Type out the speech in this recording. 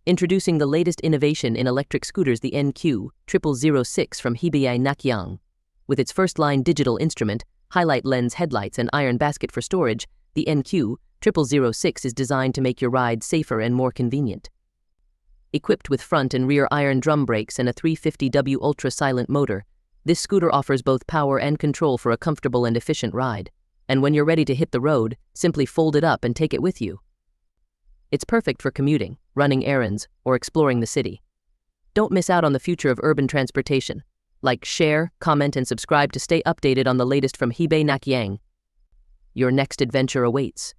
Introducing the latest innovation in electric scooters, the NQ0006 from Hebei Naqiang. With its first-line digital instrument, highlight lens headlights, and iron basket for storage, the NQ0006 is designed to make your ride safer and more convenient. Equipped with front and rear iron drum brakes and a 350W ultra-silent motor, this scooter offers both power and control for a comfortable and efficient ride. And when you're ready to hit the road, simply fold it up and take it with you. It's perfect for commuting, running errands, or exploring the city. Don't miss out on the future of urban transportation. Like, share, comment, and subscribe to stay updated on the latest from Hebei Naqiang. Your next adventure awaits.